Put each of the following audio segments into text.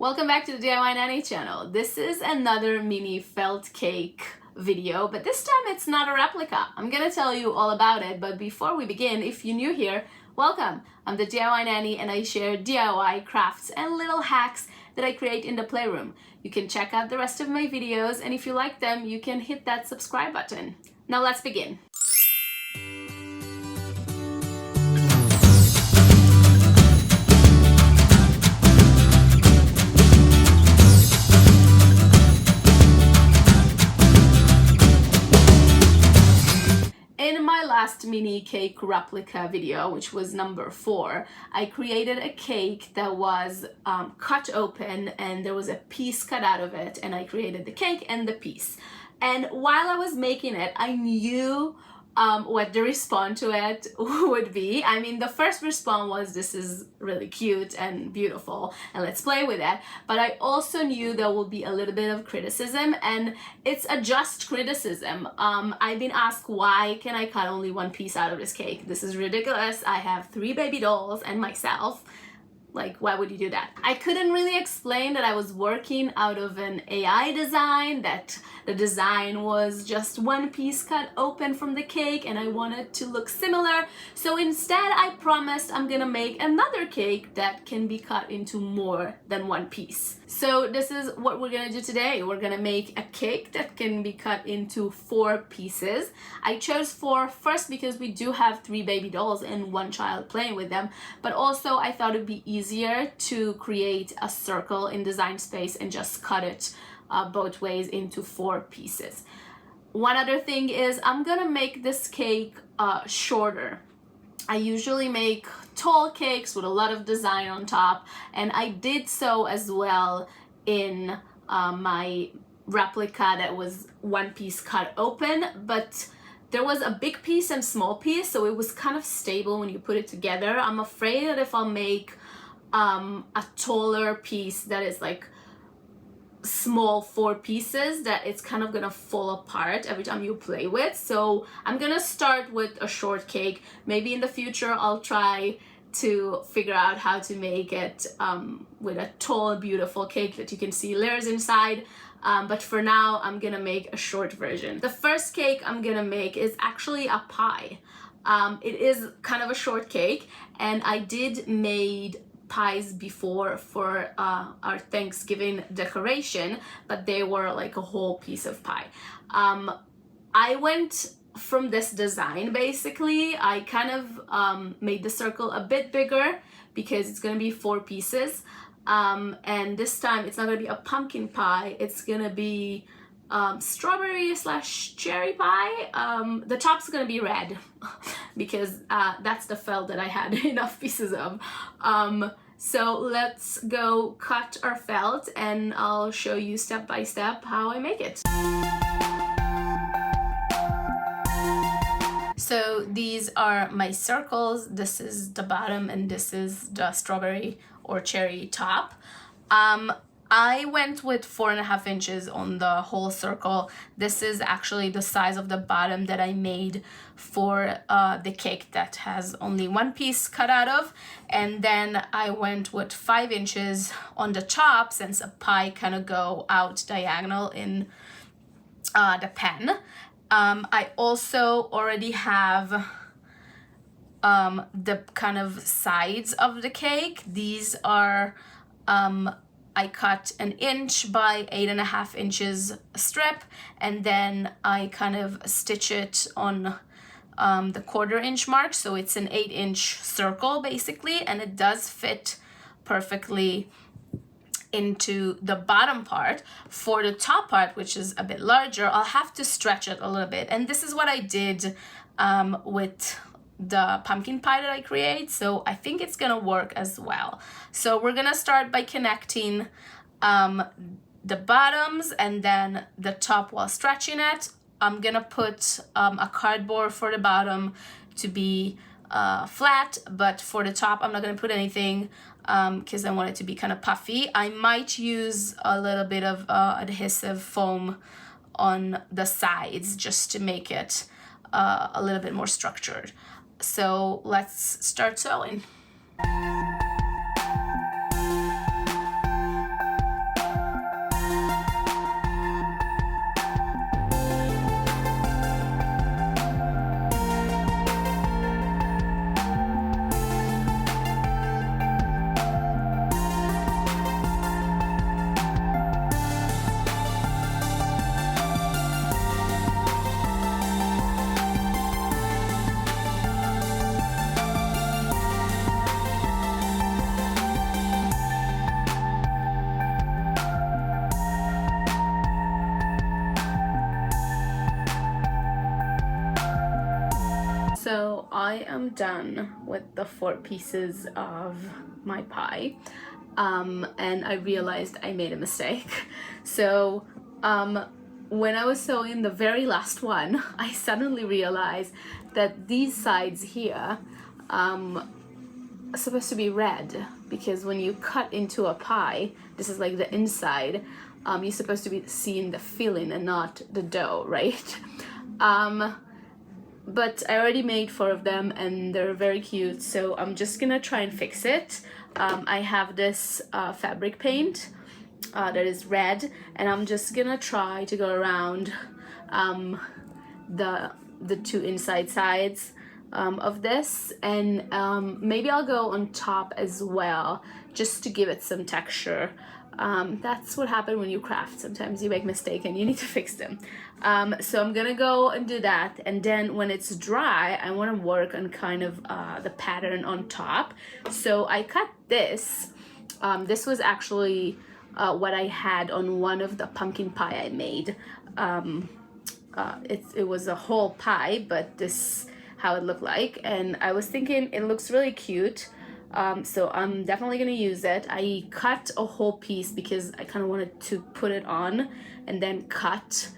Welcome back to the DIYnanny channel. This is another mini felt cake video, but this time it's not a replica. I'm gonna tell you all about it, but before we begin, if you're new here, welcome. I'm the DIYnanny and I share DIY crafts and little hacks that I create in the playroom. You can check out the rest of my videos, and if you like them, you can hit that subscribe button. Now let's begin. In my last mini cake replica video, which was number 4, I created a cake that was cut open and there was a piece cut out of it, and I created the cake and the piece. And while I was making it, I knew what the response to it would be. I mean, the first response was, this is really cute and beautiful and let's play with it. But I also knew there would be a little bit of criticism, and it's a just criticism. I've been asked, why can I cut only one piece out of this cake? This is ridiculous. I have 3 baby dolls and myself. Like, why would you do that? I couldn't really explain that I was working out of an AI design, that the design was just one piece cut open from the cake and I wanted to look similar. So instead I promised I'm gonna make another cake that can be cut into more than one piece. So this is what we're gonna do today. We're gonna make a cake that can be cut into 4 pieces. I chose 4 first because we do have 3 baby dolls and 1 child playing with them, but also I thought it'd be easier to create a circle in Design Space and just cut it both ways into 4 pieces. One other thing is I'm gonna make this cake shorter. I usually make tall cakes with a lot of design on top, and I did so as well in my replica that was one piece cut open, but there was a big piece and small piece, so it was kind of stable when you put it together. I'm afraid that if I'll make a taller piece that is like small 4 pieces, that it's kind of gonna fall apart every time you play with. So I'm gonna start with a short cake. Maybe in the future I'll try to figure out how to make it with a tall, beautiful cake that you can see layers inside. But for now, I'm gonna make a short version. The first cake I'm gonna make is actually a pie. It is kind of a short cake, and I did made pies before for our Thanksgiving decoration, but they were like a whole piece of pie. I went from this design, basically. I kind of made the circle a bit bigger because it's gonna be 4 pieces. And this time it's not gonna be a pumpkin pie, it's gonna be strawberry / cherry pie. The top's gonna be red because that's the felt that I had enough pieces of. So let's go cut our felt and I'll show you step by step how I make it. So these are my circles. This is the bottom and this is the strawberry or cherry top. I went with 4.5 inches on the whole circle. This is actually the size of the bottom that I made for the cake that has only 1 piece cut out of. And then I went with 5 inches on the top, since a pie kind of go out diagonal in the pen. I also already have the kind of sides of the cake. These are I cut 1 inch by 8.5 inches strip, and then I kind of stitch it on the 1/4 inch mark, so it's an 8-inch circle basically, and it does fit perfectly into the bottom part. For the top part, which is a bit larger, I'll have to stretch it a little bit, and this is what I did with the pumpkin pie that I create, so I think it's gonna work as well. So we're gonna start by connecting the bottoms and then the top while stretching it. I'm gonna put a cardboard for the bottom to be flat, but for the top I'm not gonna put anything because I want it to be kind of puffy. I might use a little bit of adhesive foam on the sides just to make it a little bit more structured. So let's start sewing. So I am done with the 4 pieces of my pie, and I realized I made a mistake. So when I was sewing the very last one, I suddenly realized that these sides here are supposed to be red, because when you cut into a pie, this is like the inside, you're supposed to be seeing the filling and not the dough, right? But I already made 4 of them and they're very cute, so I'm just gonna try and fix it. I have this fabric paint that is red, and I'm just gonna try to go around the 2 inside sides of this, and maybe I'll go on top as well, just to give it some texture. That's what happens when you craft. Sometimes you make mistakes and you need to fix them. So I'm gonna go and do that, and then when it's dry, I want to work on kind of the pattern on top. So I cut this. This was actually what I had on one of the pumpkin pie I made. It was a whole pie, but this how it looked like, and I was thinking it looks really cute. So I'm definitely gonna use it. I cut a whole piece because I kind of wanted to put it on and then cut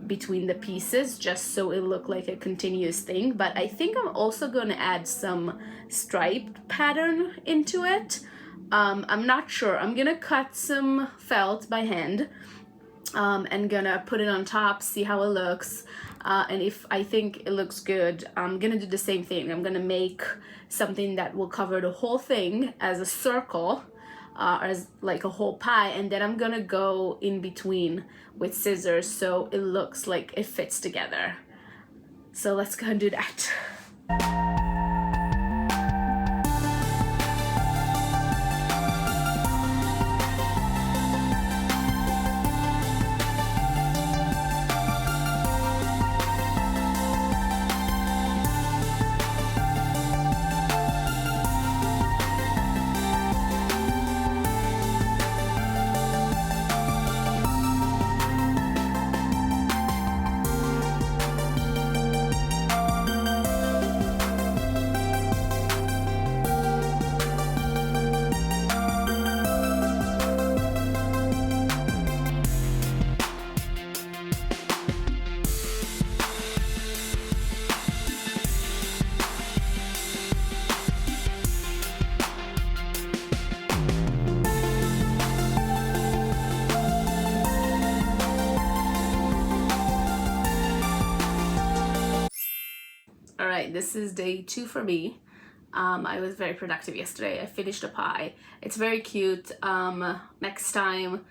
between the pieces, just so it looked like a continuous thing. But I think I'm also gonna add some striped pattern into it. I'm not sure. I'm gonna cut some felt by hand and gonna put it on top, see how it looks, and if I think it looks good, I'm gonna do the same thing. I'm gonna make something that will cover the whole thing as a circle, as like a whole pie, and then I'm gonna go in between with scissors so it looks like it fits together. So let's go and do that. Alright, this is day 2 for me. I was very productive yesterday. I finished a pie. It's very cute. Next time,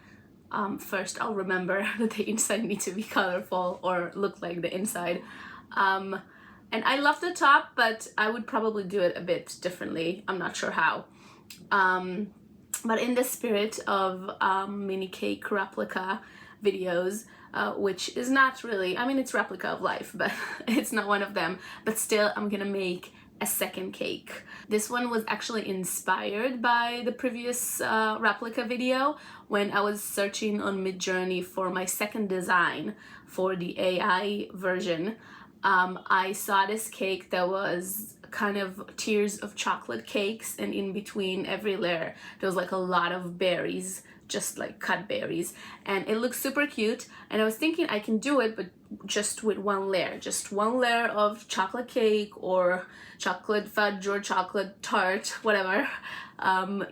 first I'll remember that the inside needs to be colorful or look like the inside. And I love the top, but I would probably do it a bit differently. I'm not sure how. But in the spirit of mini cake replica videos, which is not really, I mean, it's replica of life, but it's not one of them. But still, I'm gonna make a second cake. This one was actually inspired by the previous replica video when I was searching on Midjourney for my second design for the AI version. I saw this cake that was kind of tiers of chocolate cakes, and in between every layer there was like a lot of berries, just like cut berries, and it looks super cute. And I was thinking I can do it, but just with one layer, just one layer of chocolate cake or chocolate fudge or chocolate tart, whatever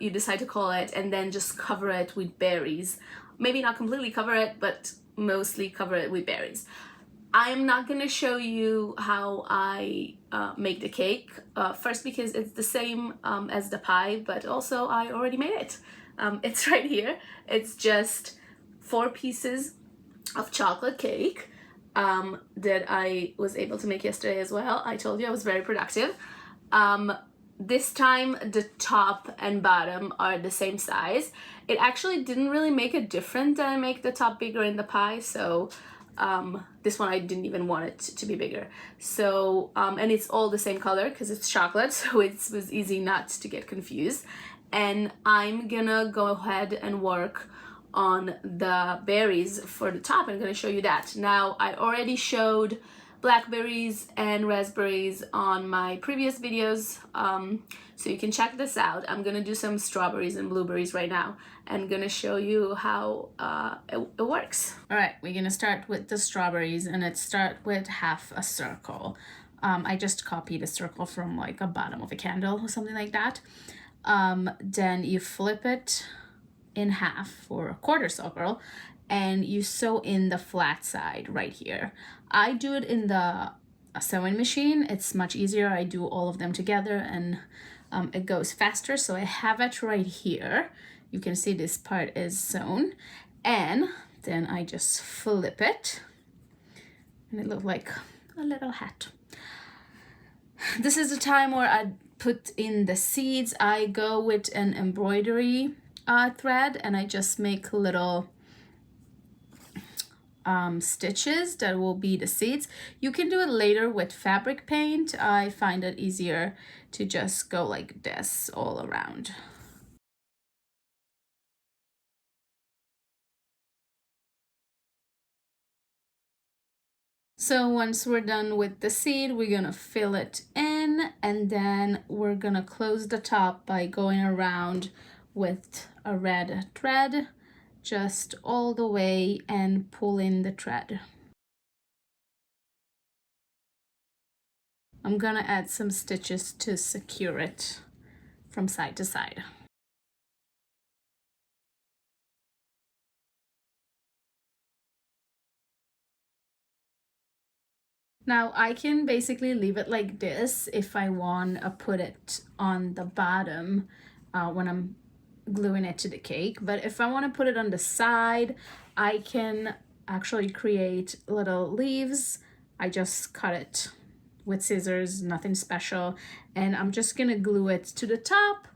you decide to call it, and then just cover it with berries. Maybe not completely cover it, but mostly cover it with berries. I am not gonna show you how I make the cake, first because it's the same as the pie, but also I already made it. It's right here. It's just 4 pieces of chocolate cake that I was able to make yesterday as well. I told you I was very productive. This time the top and bottom are the same size. It actually didn't really make a difference that I make the top bigger in the pie, so this one I didn't even want it to be bigger. So and it's all the same color because it's chocolate, so it was easy not to get confused. And I'm gonna go ahead and work on the berries for the top. I'm gonna show you that. Now, I already showed blackberries and raspberries on my previous videos, so you can check this out. I'm gonna do some strawberries and blueberries right now and gonna show you how it works. All right, we're gonna start with the strawberries, and let's start with half a circle. I just copied a circle from like a bottom of a candle or something like that. Then you flip it in half for a quarter circle, and you sew in the flat side right here. I do it in the sewing machine. It's much easier. I do all of them together, and it goes faster. So I have it right here. You can see this part is sewn, and then I just flip it, and it looks like a little hat. This is the time where I put in the seeds. I go with an embroidery thread, and I just make little stitches that will be the seeds. You can do it later with fabric paint. I find it easier to just go like this all around. So once we're done with the seed, we're gonna fill it in, and then we're gonna close the top by going around with a red thread just all the way and pull in the thread. I'm gonna add some stitches to secure it from side to side. Now I can basically leave it like this if I want to put it on the bottom when I'm gluing it to the cake. But if I want to put it on the side, I can actually create little leaves. I just cut it with scissors, nothing special. And I'm just gonna glue it to the top,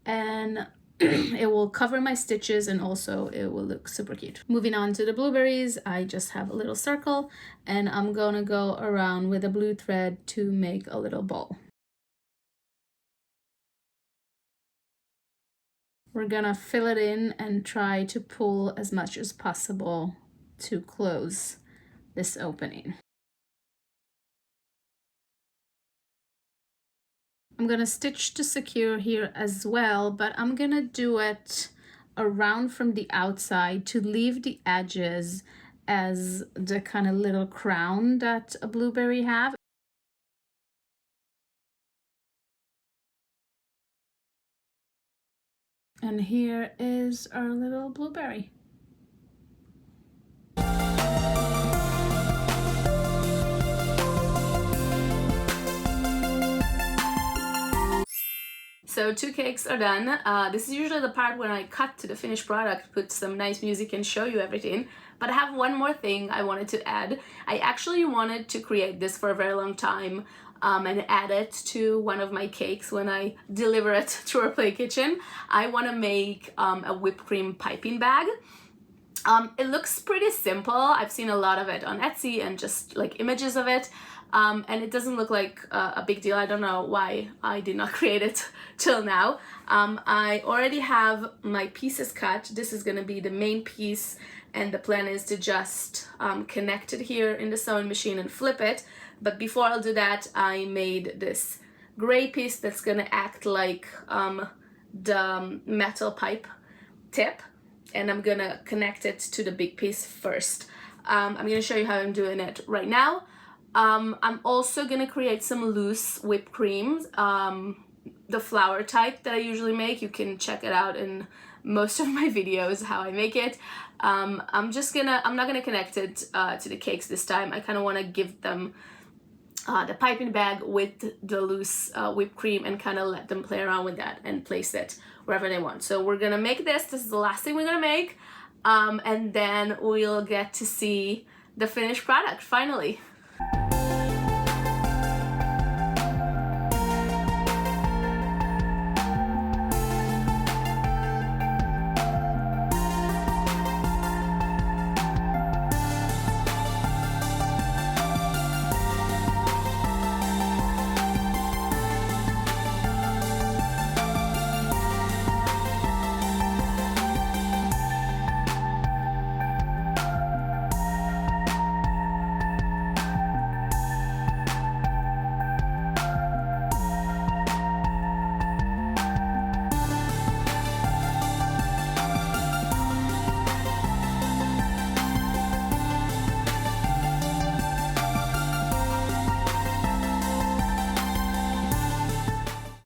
and it will cover my stitches, and also it will look super cute. Moving on to the blueberries, I just have a little circle, and I'm gonna go around with a blue thread to make a little ball. We're gonna fill it in and try to pull as much as possible to close this opening. I'm gonna stitch to secure here as well, but I'm gonna do it around from the outside to leave the edges as the kind of little crown that a blueberry have. And here is our little blueberry. So 2 cakes are done. This is usually the part when I cut to the finished product, put some nice music and show you everything. But I have one more thing I wanted to add. I actually wanted to create this for a very long time and add it to one of my cakes when I deliver it to our play kitchen. I want to make a whipped cream piping bag. It looks pretty simple. I've seen a lot of it on Etsy and just like images of it. And it doesn't look like a big deal. I don't know why I did not create it till now. I already have my pieces cut. This is gonna be the main piece, and the plan is to just connect it here in the sewing machine and flip it. But before I'll do that, I made this gray piece that's gonna act like the metal pipe tip, and I'm gonna connect it to the big piece first. I'm gonna show you how I'm doing it right now. I'm also gonna create some loose whipped creams, the flour type that I usually make. You can check it out in most of my videos how I make it. I'm not gonna connect it to the cakes this time. I kind of want to give them the piping bag with the loose whipped cream and kind of let them play around with that and place it wherever they want. So we're gonna make this. This is the last thing we're gonna make, and then we'll get to see the finished product finally.